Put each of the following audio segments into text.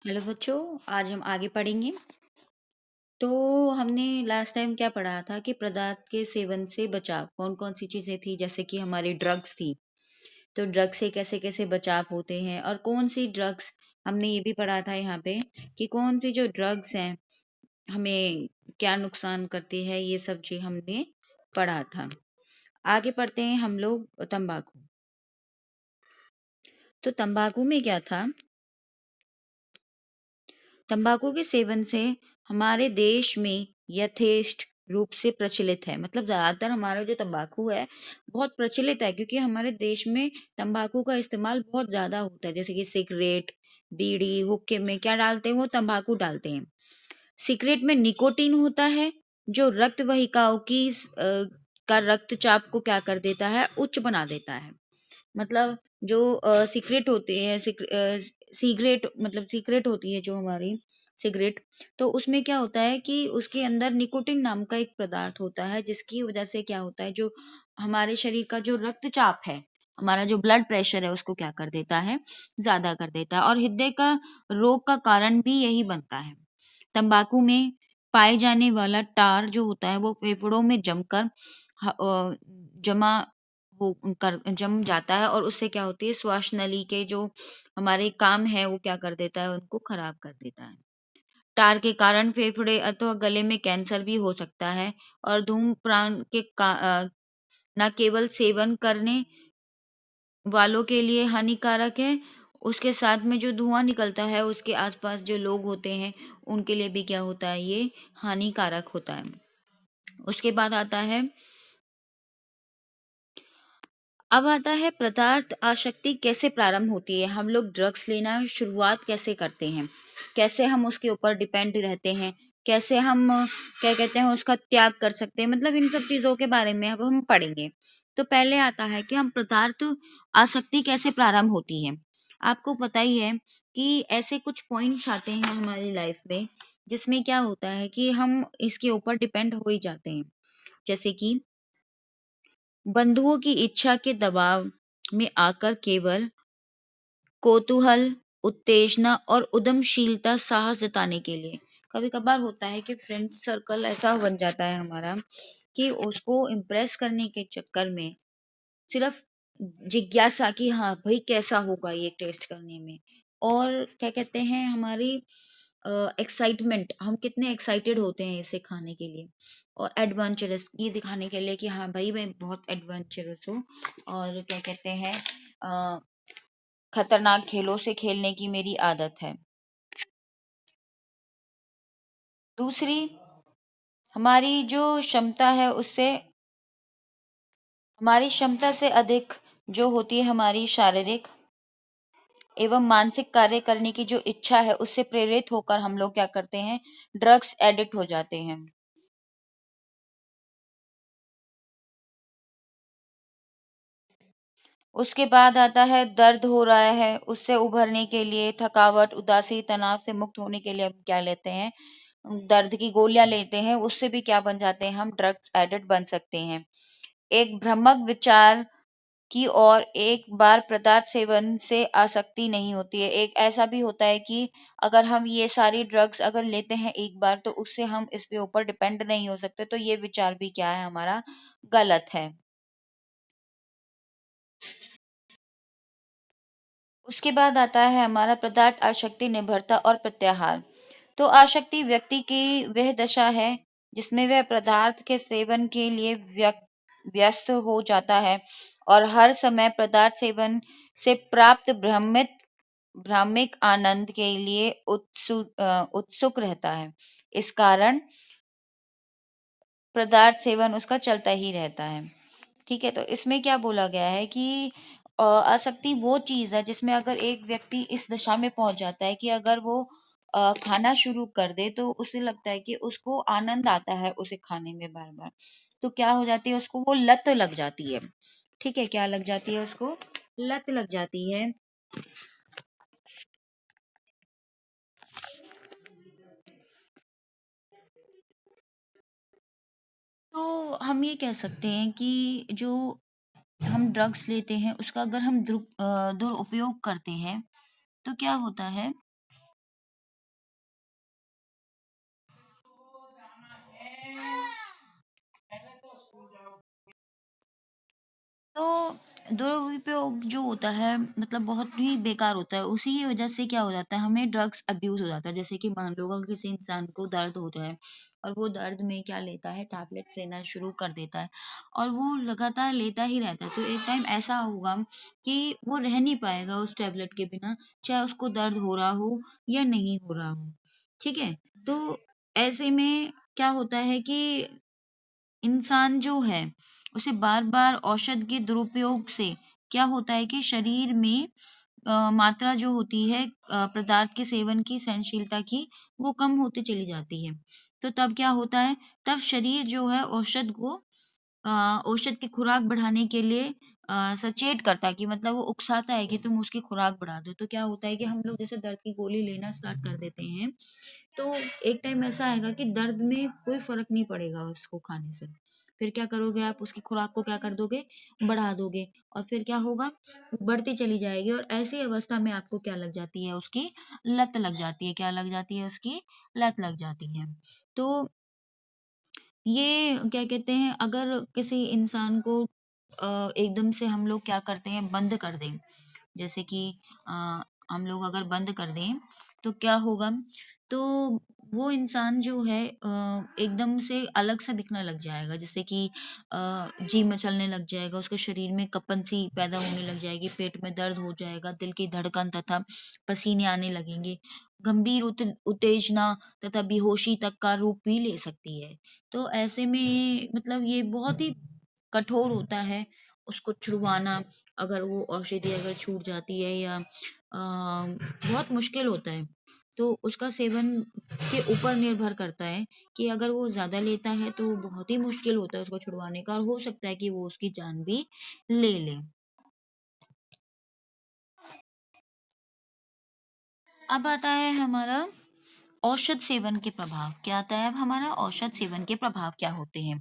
Hello बच्चों, आज हम आगे पढ़ेंगे। तो हमने लास्ट टाइम क्या पढ़ा था कि पदार्थ के सेवन से बचाव कौन कौन सी चीजें थी, जैसे कि हमारी ड्रग्स थी। तो ड्रग्स से कैसे कैसे बचाव होते हैं और कौन सी ड्रग्स, हमने ये भी पढ़ा था यहाँ पे कि कौन सी जो ड्रग्स हैं हमें क्या नुकसान करती है, ये सब चीज हमने पढ़ा था। आगे पढ़ते हैं हम लोग तंबाकू। तो तंबाकू में क्या था, तंबाकू के सेवन से हमारे देश में यथेष्ट रूप से प्रचलित है, मतलब ज्यादातर हमारा जो तंबाकू है बहुत प्रचलित है, क्योंकि हमारे देश में तंबाकू का इस्तेमाल बहुत ज्यादा होता है। जैसे कि सिगरेट, बीड़ी, हुक्के में क्या डालते हैं, वो तंबाकू डालते हैं। सिगरेट में निकोटीन होता है जो रक्त वाहिकाओं की का रक्तचाप को क्या कर देता है, उच्च बना देता है। मतलब जो सिगरेट होती है, सिगरेट मतलब सिगरेट होती है जो हमारी सिगरेट, तो उसमें क्या होता है कि उसके अंदर निकोटिन नाम का एक पदार्थ होता है, जिसकी वजह से क्या होता है, जो हमारे शरीर का जो रक्तचाप है, हमारा जो ब्लड प्रेशर है, उसको क्या कर देता है, ज्यादा कर देता है। और हृदय का रोग का कारण भी यही बनता है। तंबाकू में पाए जाने वाला टार जो होता है वो फेफड़ों में जमकर जमा वो कर जम जाता है, और उससे क्या होती है, श्वास नली के जो हमारे काम है वो क्या कर देता है, उनको खराब कर देता है। टार के कारण फेफड़े अथवा गले में कैंसर भी हो सकता है। और धूम्रपान न केवल सेवन करने वालों के लिए हानिकारक है, उसके साथ में जो धुआं निकलता है उसके आसपास जो लोग होते हैं उनके लिए भी क्या होता है, ये हानिकारक होता है। उसके बाद आता है, अब आता है पदार्थ आसक्ति कैसे प्रारंभ होती है, हम लोग ड्रग्स लेना शुरुआत कैसे करते हैं, कैसे हम उसके ऊपर डिपेंड रहते हैं, कैसे हम क्या कहते हैं उसका त्याग कर सकते हैं, मतलब इन सब चीजों के बारे में अब हम पढ़ेंगे। तो पहले आता है कि हम पदार्थ आसक्ति कैसे प्रारंभ होती है। आपको पता ही है कि ऐसे कुछ पॉइंट्स आते हैं हमारी लाइफ में जिसमें क्या होता है कि हम इसके ऊपर डिपेंड हो ही जाते हैं। जैसे कि बंधुओं की इच्छा के दबाव में आकर केवल कौतूहल, उत्तेजना और उद्यमशीलता, साहस जताने के लिए, कभी कभार होता है कि फ्रेंड सर्कल ऐसा बन जाता है हमारा कि उसको इम्प्रेस करने के चक्कर में सिर्फ जिज्ञासा कि हाँ भाई कैसा होगा ये टेस्ट करने में, और क्या कहते हैं हमारी एक्साइटमेंट, हम कितने एक्साइटेड होते हैं इसे खाने के लिए, और एडवेंचरस ये दिखाने के लिए कि हाँ भाई मैं बहुत एडवेंचरस हूँ, और क्या कहते हैं अ, खतरनाक खेलों से खेलने की मेरी आदत है। दूसरी, हमारी जो क्षमता है उससे, हमारी क्षमता से अधिक जो होती है हमारी शारीरिक एवं मानसिक कार्य करने की जो इच्छा है, उससे प्रेरित होकर हम लोग क्या करते हैं, ड्रग्स एडिक्ट हो जाते हैं। उसके बाद आता है दर्द हो रहा है, उससे उभरने के लिए, थकावट, उदासी, तनाव से मुक्त होने के लिए हम क्या लेते हैं, दर्द की गोलियां लेते हैं, उससे भी क्या बन जाते हैं, हम ड्रग्स एडिक्ट बन सकते हैं। एक भ्रामक विचार की और एक बार पदार्थ सेवन से आसक्ति नहीं होती है। एक ऐसा भी होता है कि अगर हम ये सारी ड्रग्स अगर लेते हैं एक बार, तो उससे हम इस पे ऊपर डिपेंड नहीं हो सकते, तो ये विचार भी क्या है हमारा, गलत है। उसके बाद आता है हमारा पदार्थ आसक्ति, निर्भरता और प्रत्याहार। तो आसक्ति व्यक्ति की वह दशा है जिसमें वह पदार्थ के सेवन के लिए व्यस्त हो जाता है और हर समय पदार्थ सेवन से प्राप्त भ्रामिक आनंद के लिए उत्सुक रहता है। इस कारण पदार्थ सेवन उसका चलता ही रहता है। ठीक है, तो इसमें क्या बोला गया है कि आसक्ति वो चीज है जिसमें अगर एक व्यक्ति इस दशा में पहुंच जाता है कि अगर वो खाना शुरू कर दे तो उसे लगता है कि उसको आनंद आता है उसे खाने में बार बार, तो क्या हो जाती है, उसको वो लत लग जाती है। ठीक है, क्या लग जाती है, उसको लत लग जाती है। तो हम ये कह सकते हैं कि जो हम ड्रग्स लेते हैं उसका अगर हम दुरुपयोग करते हैं तो क्या होता है, तो दुरुपयोग जो होता है मतलब बहुत ही बेकार होता है। उसी की वजह से क्या हो जाता है, हमें ड्रग्स अब्यूज़ हो जाता है। जैसे कि मान लो अगर किसी इंसान को दर्द होता है और वो दर्द में क्या लेता है, टैबलेट्स लेना शुरू कर देता है और वो लगातार लेता ही रहता है। तो एक टाइम ऐसा होगा कि वो रह नहीं पाएगा उस टैबलेट के बिना, चाहे उसको दर्द हो रहा हो या नहीं हो रहा हो। ठीक है? तो ऐसे में क्या होता है कि इंसान जो है उसे बार-बार औषध के दुरुपयोग से क्या होता है कि शरीर में मात्रा जो होती है पदार्थ के सेवन की सहनशीलता की, वो कम होती चली जाती है। तो तब क्या होता है, तब शरीर जो है अ, औषध की खुराक बढ़ाने के लिए सचेत करता है कि मतलब वो उकसाता है कि तुम उसकी खुराक बढ़ा दो। तो क्या होता है कि हम लोग जैसे दर्द की गोली लेना स्टार्ट कर देते हैं, तो एक टाइम ऐसा आएगा कि दर्द में कोई फ़र्क नहीं पड़ेगा उसको खाने से। फिर क्या करोगे आप, उसकी खुराक को क्या कर दोगे, बढ़ा दोगे और फिर क्या होगा, बढ़ती चली जाएगी और ऐसी अवस्था में आपको क्या लग जाती है, उसकी लत लग जाती है। क्या लग जाती है? उसकी लत लग जाती है। तो ये क्या कहते हैं, अगर किसी इंसान को एकदम से हम लोग क्या करते हैं, बंद कर दें, जैसे कि अ, हम लोग अगर बंद कर दें तो क्या होगा, तो वो इंसान जो है एकदम से अलग सा दिखने लग जाएगा। जैसे कि जी मचलने लग जाएगा, उसके शरीर में कपन सी पैदा होने लग जाएगी, पेट में दर्द हो जाएगा, दिल की धड़कन तथा पसीने आने लगेंगे, गंभीर उत्तेजना तथा बेहोशी तक का रूप भी ले सकती है। तो ऐसे में मतलब ये बहुत ही कठोर होता है उसको छुड़वाना, अगर वो औषधि अगर छूट जाती है या बहुत मुश्किल होता है। तो उसका सेवन के ऊपर निर्भर करता है कि अगर वो ज़्यादा लेता है तो बहुत ही मुश्किल होता है उसको छुड़वाने का और हो सकता है कि वो उसकी जान भी ले ले। अब आता है हमारा औषध सेवन के प्रभाव। क्या आता है अब हमारा? औषध सेवन के प्रभाव क्या होते हैं?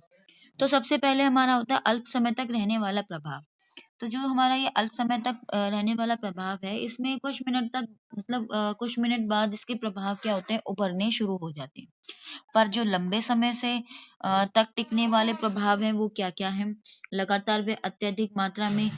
तो सबसे पहले हमारा होता है अल्प समय तक रहने वाला प्रभाव। तो जो हमारा ये अल्प समय तक रहने वाला प्रभाव है, इसमें कुछ मिनट तक मतलब कुछ मिनट बाद इसके प्रभाव क्या होते हैं, उभरने शुरू हो जाते हैं। पर जो लंबे समय से तक टिकने वाले प्रभाव हैं वो क्या-क्या हैं? लगातार व अत्यधिक मात्रा में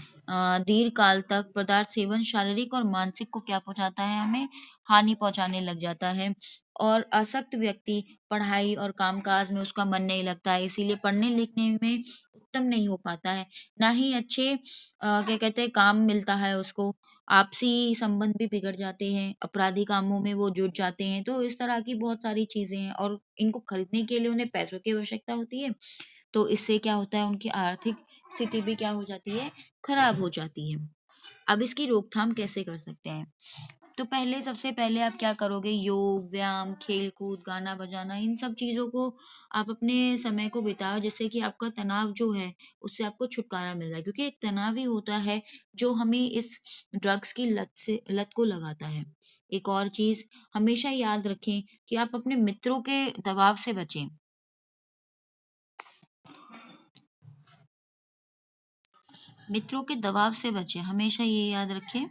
दीर्घ काल तक पदार्थ सेवन शारीरिक और मानसिक को क्या पहुँचाता है हमें? हानि पहुँचाने लग जाता है। और आसक्त व्यक्ति पढ़ाई और काम-काज में उसका मन नहीं लगता है, इसीलिए पढ़ने-लिखने में उत्तम नहीं हो पाता है। ना ही अच्छे क्या कहते हैं काम मिलता है उसको, आपसी संबंध भी बिगड़ जाते हैं, अपराधी कामों में वो जुट जाते हैं। तो इस तरह की बहुत सारी चीज़ें हैं और इनको खरीदने के लिए उन्हें पैसों की आवश्यकता होती है। तो इससे क्या होता है, उनकी आर्थिक स्थिति भी क्या हो जाती है, खराब हो जाती है। अब इसकी रोकथाम कैसे कर सकते हैं? तो पहले सबसे पहले आप क्या करोगे, योग, व्यायाम, खेल-कूद, गाना-बजाना इन सब चीज़ों को आप अपने समय को बिताओ जिससे कि आपका तनाव जो है उससे आपको छुटकारा मिल जाए। क्योंकि एक तनाव ही होता है जो हमें इस ड्रग्स की लत को लगाता है। एक और चीज़ हमेशा याद रखें कि आप अपने मित्रों के दबाव से बचें। मित्रों के दबाव से बचें। हमेशा ये याद रखें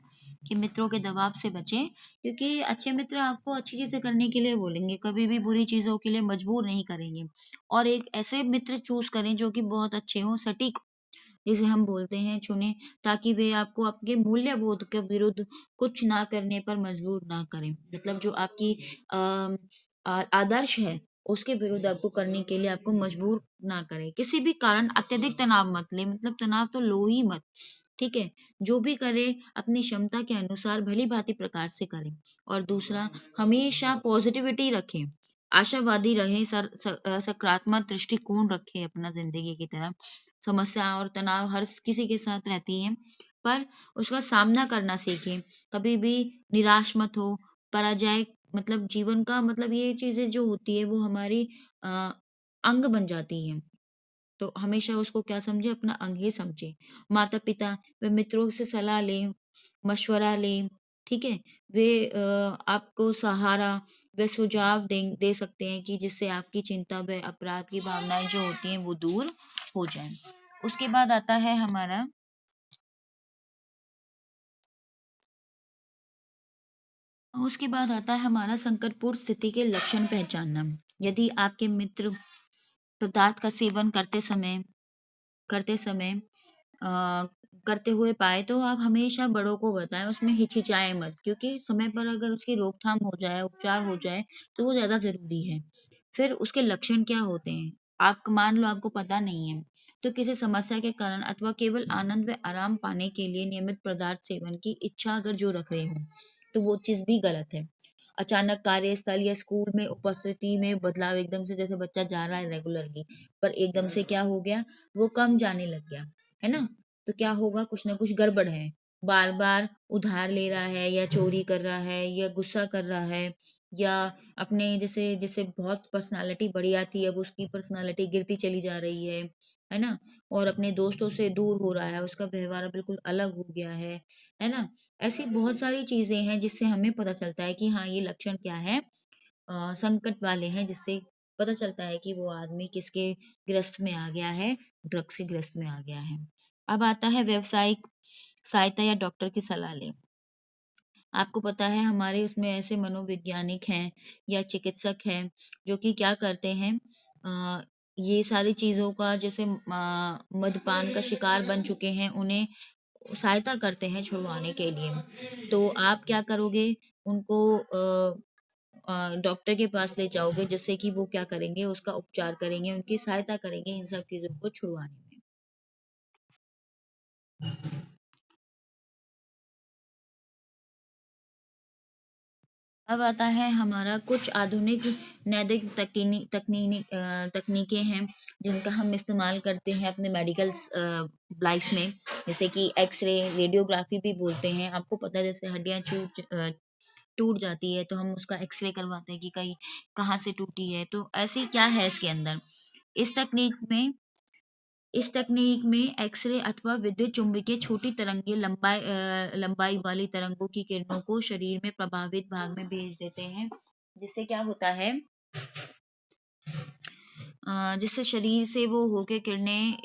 कि मित्रों के दबाव से बचें, क्योंकि अच्छे मित्र आपको अच्छी चीज़ें करने के लिए बोलेंगे, कभी भी बुरी चीज़ों के लिए मजबूर नहीं करेंगे। और एक ऐसे मित्र चूज़ करें जो कि बहुत अच्छे हों, सटीक जिसे हम बोलते हैं चुनें, ताकि वे आपको आपके मूल्यबोध के विरुद्ध कुछ ना करने पर मजबूर ना करें। मतलब जो आपकी अ, आदर्श है, उसके विरुद्ध आपको करने के लिए आपको मजबूर ना करें। किसी भी कारण अत्यधिक तनाव मत लें, मतलब तनाव तो लो ही मत, ठीक है? जो भी करें अपनी क्षमता के अनुसार भली-भाँति प्रकार से करें। और दूसरा, हमेशा पॉज़िटिविटी रखें, आशावादी रहें, सकारात्मक दृष्टिकोण रखें अपना ज़िंदगी की तरफ। समस्या और तनाव हर किसी के साथ रहती है, पर उसका सामना करना सीखें। कभी भी निराश मत हो, पराजय मतलब जीवन का मतलब ये चीज़ें जो होती है वो हमारी अ, अंग बन जाती हैं। तो हमेशा उसको क्या समझें, अपना अंग ही समझें। माता-पिता व मित्रों से सलाह लें, मशवरा लें, ठीक है? वे आपको सहारा व सुझाव दे सकते हैं कि जिससे आपकी चिंता व अपराध की भावनाएँ जो होती हैं वो दूर हो जाएँ। उसके बाद आता है हमारा हमारा संकटपूर्ण स्थिति के लक्षण पहचानना। यदि आपके मित्र पदार्थ का सेवन करते समय करते हुए पाए तो आप हमेशा बड़ों को बताएं, उसमें हिचकिचाएं मत, क्योंकि समय पर अगर उसकी रोकथाम हो जाए, उपचार हो जाए, तो वो ज्यादा जरूरी है। फिर उसके लक्षण क्या होते हैं, आप मान लो आपको पता नहीं है, तो किसी समस्या के कारण अथवा केवल आनंद व आराम पाने के लिए नियमित पदार्थ सेवन की इच्छा अगर जो रख रहे हो, तो वो चीज भी गलत है। अचानक कार्यस्थल या स्कूल में उपस्थिति में बदलाव, एकदम से जैसे बच्चा जा रहा है रेगुलरली, पर एकदम से क्या हो गया, वो कम जाने लग गया, है ना, तो क्या होगा, कुछ ना कुछ गड़बड़ है। बार बार उधार ले रहा है, या चोरी कर रहा है, या गुस्सा कर रहा है, या अपने जैसे जैसे बहुत पर्सनालिटी बढ़ी आती है, अब उसकी पर्सनालिटी गिरती चली जा रही है ना, और अपने दोस्तों से दूर हो रहा है, उसका व्यवहार बिल्कुल अलग हो गया है ना। ऐसी बहुत सारी चीजें हैं जिससे हमें पता चलता है कि हाँ, ये लक्षण क्या है, संकट वाले हैं, जिससे पता चलता है कि वो आदमी किसके ग्रस्त में आ गया है, ड्रग्स के ग्रस्त में आ गया है। अब आता है व्यावसायिक सहायता या डॉक्टर की सलाह लें। आपको पता है हमारे उसमें ऐसे मनोवैज्ञानिक हैं या चिकित्सक हैं जो कि क्या करते हैं, अ, ये सारी चीजों का, जैसे मद्यपान का शिकार बन चुके हैं, उन्हें सहायता करते हैं छुड़वाने के लिए। तो आप क्या करोगे, उनको डॉक्टर के पास ले जाओगे, जिससे कि वो क्या करेंगे, उसका उपचार करेंगे, उनकी सहायता करेंगे इन सब चीजों को छुड़वाने में। अब आता है हमारा कुछ आधुनिक नैतिक तकनीकें हैं जिनका हम इस्तेमाल करते हैं अपने मेडिकल लाइफ में, जैसे कि एक्सरे, रेडियोग्राफी भी बोलते हैं। आपको पता है जैसे हड्डियां टूट जाती है, तो हम उसका एक्सरे करवाते हैं कि कहीं कहाँ से टूटी है, तो ऐसी क्या है इसके अंदर। इस तकनीक में इस तकनीक में एक्सरे अथवा विद्युत चुम्बकीय छोटी तरंगे लंबाई वाली तरंगों की किरणों को शरीर में प्रभावित भाग में भेज देते हैं, जिससे क्या होता है, जिससे शरीर से वो होके किरणें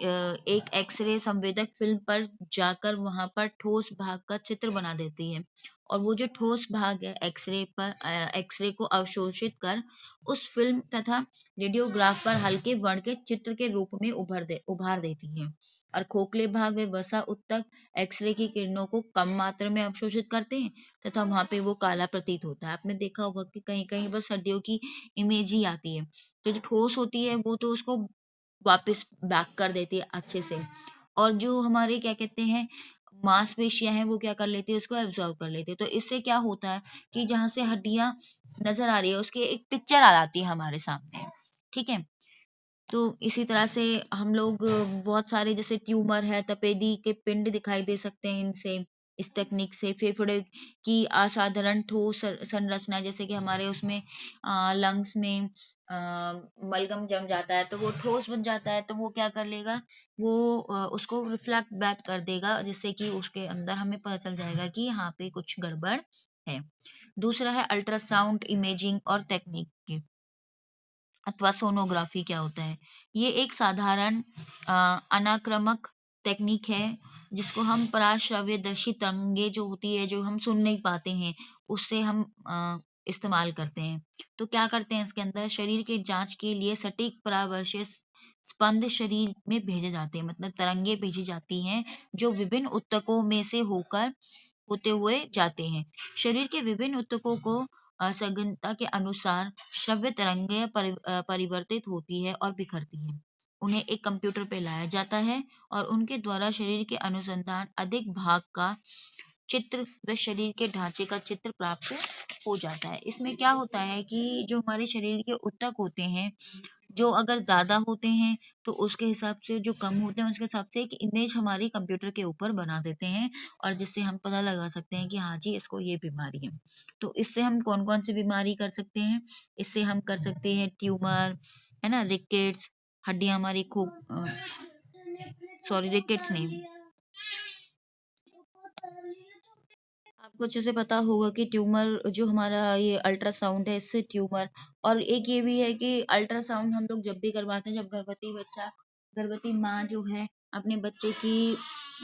एक एक्सरे संवेदक फिल्म पर जाकर वहां पर ठोस भाग का चित्र बना देती है, और वो जो ठोस भाग है एक्सरे को अवशोषित कर उस फिल्म तथा रेडियोग्राफ पर हल्के वर्ण के चित्र के रूप में उभार देती है। और खोखले भाग व वसा उत्तक एक्सरे की किरणों को कम मात्रा में अवशोषित करते हैं, तथा वहां पे वो काला प्रतीत होता है। आपने देखा होगा कि कहीं कहीं बस हड्डियों की इमेज ही आती है, तो जो ठोस होती है वो तो उसको वापस बैक कर देती है अच्छे से, और जो हमारे क्या कहते हैं मांसपेशियां हैं, वो क्या कर लेती है, उसको एब्जॉर्ब कर लेती है। तो इससे क्या होता है कि जहां से हड्डियां नजर आ रही है, उसकी एक पिक्चर आ जाती है हमारे सामने, ठीक है। तो इसी तरह से हम लोग बहुत सारे जैसे ट्यूमर है, तपेदी के पिंड दिखाई दे सकते हैं इनसे, इस तकनीक से। फेफड़े की असाधारण ठोस संरचना, जैसे कि हमारे उसमें लंग्स में अ, बलगम जम जाता है, तो वो ठोस बन जाता है, तो वो क्या कर लेगा, वो उसको रिफ्लेक्ट बैक कर देगा, जिससे कि उसके अंदर हमें पता चल जाएगा कि यहाँ पे कुछ गड़बड़ है। दूसरा है अल्ट्रासाउंड इमेजिंग और तकनीक अथवा सोनोग्राफी क्या होता है। ये एक साधारण अनाक्रामक तकनीक है, जिसको हम पराश्रव्यदर्शी तरंगे जो होती है, जो हम सुन नहीं पाते हैं, उससे हम इस्तेमाल करते हैं। तो क्या करते हैं, इसके अंदर शरीर के जांच के लिए सटीक परावर्श्य स्पंद शरीर में भेजे जाते हैं, मतलब तरंगे भेजी जाती हैं जो विभिन्न ऊतकों में से होते हुए जाते हैं। शरीर के विभिन्न ऊतकों को असंगतता के अनुसार श्रव्य तरंगें परिवर्तित होती है और बिखरती है। उन्हें एक कंप्यूटर पे लाया जाता है और उनके द्वारा शरीर के अनुसंधान अधिक भाग का चित्र व शरीर के ढांचे का चित्र प्राप्त हो जाता है। इसमें क्या होता है कि जो हमारे शरीर के ऊतक होते हैं, जो अगर ज्यादा होते हैं तो उसके हिसाब से, जो कम होते हैं उसके हिसाब से एक इमेज हमारी कंप्यूटर के ऊपर बना देते हैं, और जिससे हम पता लगा सकते हैं कि हाँ जी, इसको ये बीमारी है। तो इससे हम कौन कौन सी बीमारी कर सकते हैं, इससे हम कर सकते हैं ट्यूमर, है ना, रिकेट्स, हड्डियां हमारी खो सॉरी, रिकेट्स नहीं, आपको अच्छे से पता होगा कि ट्यूमर जो हमारा ये अल्ट्रासाउंड है, इससे ट्यूमर, और एक ये भी है कि अल्ट्रासाउंड हम लोग जब भी करवाते हैं, जब गर्भवती माँ जो है अपने बच्चे की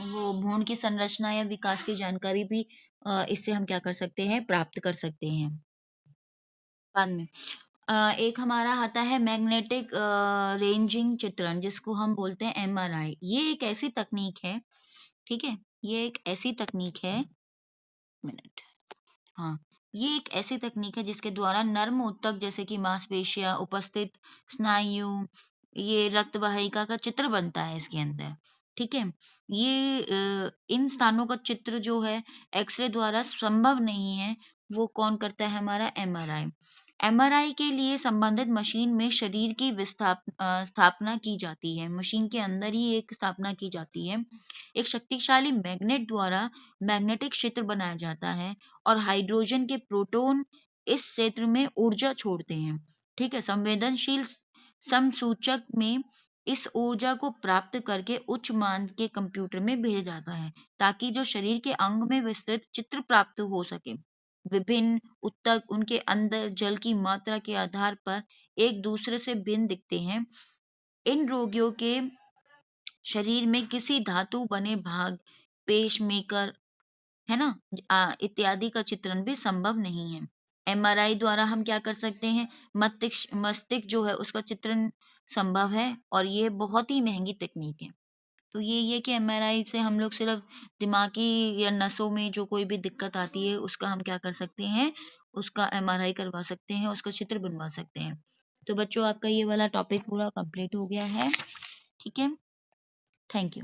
वो भ्रूण की संरचना या विकास की जानकारी भी इससे हम क्या कर सकते हैं, प्राप्त कर सकते हैं। बाद में एक हमारा आता है मैग्नेटिक रेंजिंग चित्रण, जिसको हम बोलते हैं एमआरआई। ये एक ऐसी तकनीक है ठीक है, ये एक ऐसी तकनीक है, मिनट, हाँ, ये एक ऐसी तकनीक है जिसके द्वारा नर्म ऊतक जैसे कि मांसपेशियां, उपस्थित स्नायु, ये रक्त वाहिका का चित्र बनता है इसके अंदर। ठीक है, ये इन स्थानों का चित्र जो है एक्सरे द्वारा संभव नहीं है, वो कौन करता है? हमारा एमआरआई। एमआरआई के लिए संबंधित मशीन में शरीर की स्थापना की जाती है, मशीन के अंदर ही एक स्थापना की जाती है। एक शक्तिशाली मैग्नेट द्वारा मैग्नेटिक क्षेत्र बनाया जाता है और हाइड्रोजन के प्रोटॉन इस क्षेत्र में ऊर्जा छोड़ते हैं। ठीक है, संवेदनशील समसूचक में इस ऊर्जा को प्राप्त करके उच्च मान के कंप्यूटर में भेजा जाता है ताकि जो शरीर के अंग में विस्तृत चित्र प्राप्त हो सके। विभिन्न ऊतक उनके अंदर जल की मात्रा के आधार पर एक दूसरे से भिन्न दिखते हैं। इन रोगियों के शरीर में किसी धातु बने भाग, पेसमेकर, है ना, इत्यादि का चित्रण भी संभव नहीं है। एमआरआई द्वारा हम क्या कर सकते हैं? मस्तिष्क मस्तिष्क जो है उसका चित्रण संभव है और ये बहुत ही महंगी तकनीक है। तो ये कि एमआरआई से हम लोग सिर्फ दिमागी या नसों में जो कोई भी दिक्कत आती है उसका हम क्या कर सकते हैं? उसका एमआरआई करवा सकते हैं, उसका चित्र बनवा सकते हैं। तो बच्चों, आपका ये वाला टॉपिक पूरा कंप्लीट हो गया है। ठीक है, थैंक यू।